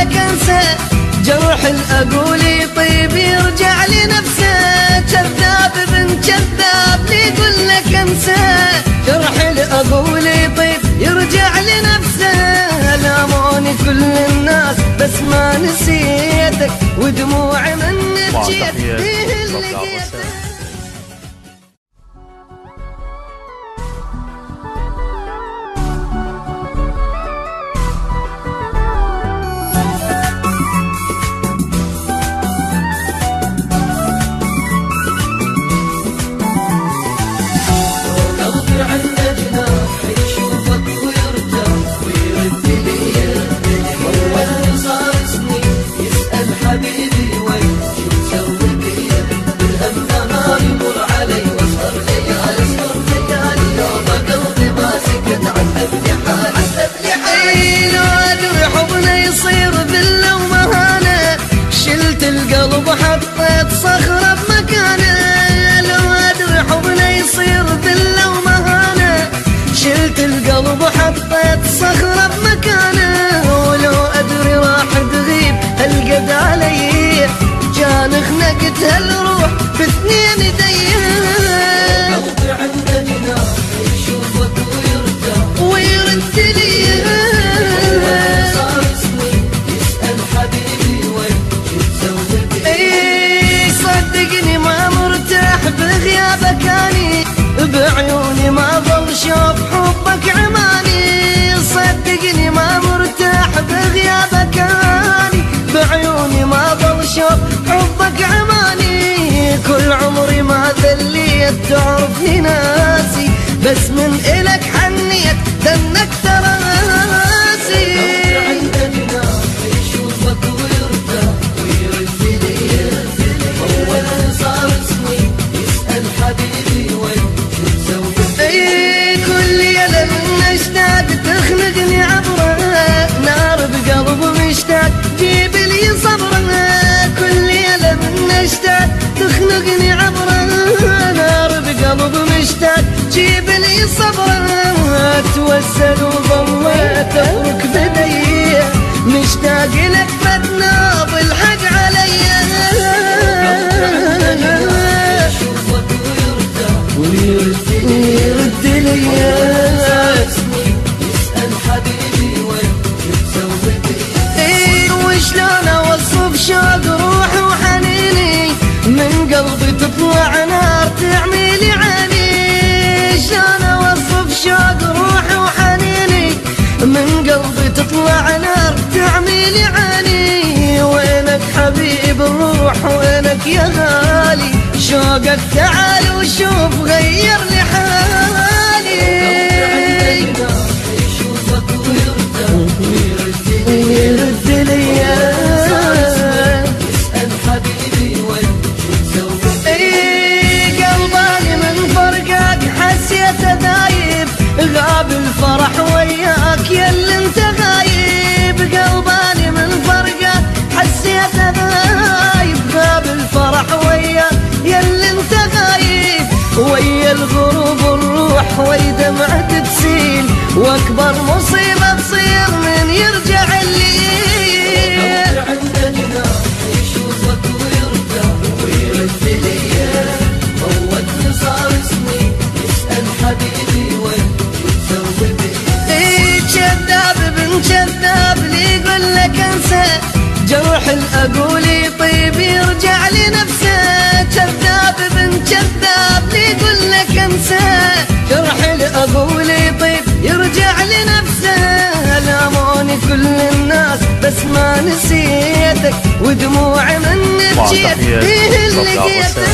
لك انسى، جرح الاقول يطيب يرجع لنفسه، كذاب ابن كذاب يقول لك انسى، جرح الاقول يطيب يرجع لنفسه، لاموني كل الناس بس ما نسيتك، ودموعي من بجيت فيه اللي لقيته. حطيت صخرة بمكانه، لو أدري حضنه يصير ذلة ومهانة، شلت القلب وحطيت صخرة بمكانه، ولو أدري راح تغيب هالقد علي، كان خنقت هالروح باثنين ايديه. قلبي عنده جناح يشوفك ويرتاح ويرد لي، صار سنين يسأل حبيبي وين شو صدقني ما مرتاح بغيابك اني، بعيوني ما ظل شوف حبك عماني، صدقني ما مرتاح بغيابك اني، بعيوني ما ظل شوف حبك عماني، كل عمري ما ذليت تعرفني ناسي، بس من إلك حنيت دنك تراسي. تخنقني عبره نار بقلب مشتاق جيب لي صبره، كل ليلة من اشتاق تخنقني عبره نار بقلب مشتاق جيب لي صبره، توسل وضميت اترك بدي مشتاق لك فتناض الحق علي، ويرد لي وشلون اوصف شوق روحي وحنيني، من قلبي تطلع نار تعمي لي عيني، شلون اوصف شوق روحي وحنيني، من قلبي تطلع نار تعمي لي عيني، وينك حبيب الروح وينك يا غالي، شوقك تعال وشوف غير لي حالي. ويرد لي يسأل حبيبي وين قلباني من فرقك حسيت دايب، غاب الفرح وياك ياللي انت غايب، قلباني من فرقك حسيت دايب، غاب الفرح وياك ياللي انت غايب، ويا الغروب الروح ويا دمعة تسيل، واكبر مصيبة تصير من يرجع الليل. عنده جناح يشوفك ويرتاح ويرد لي، فوتني صار سنين يسأل حبيبي وين شو تسوي بي. كذاب ابن كذاب لي يقول لك انسى، جرح الاقول يطيب يرجع لنفسه، كذاب ابن كذاب لي يقول لك انسى، جرح الاقول يطيب يرجع لنفسه، لاموني كل الناس بس ما نسيتك، ودموعي من بجيت فيه اللي لقيته.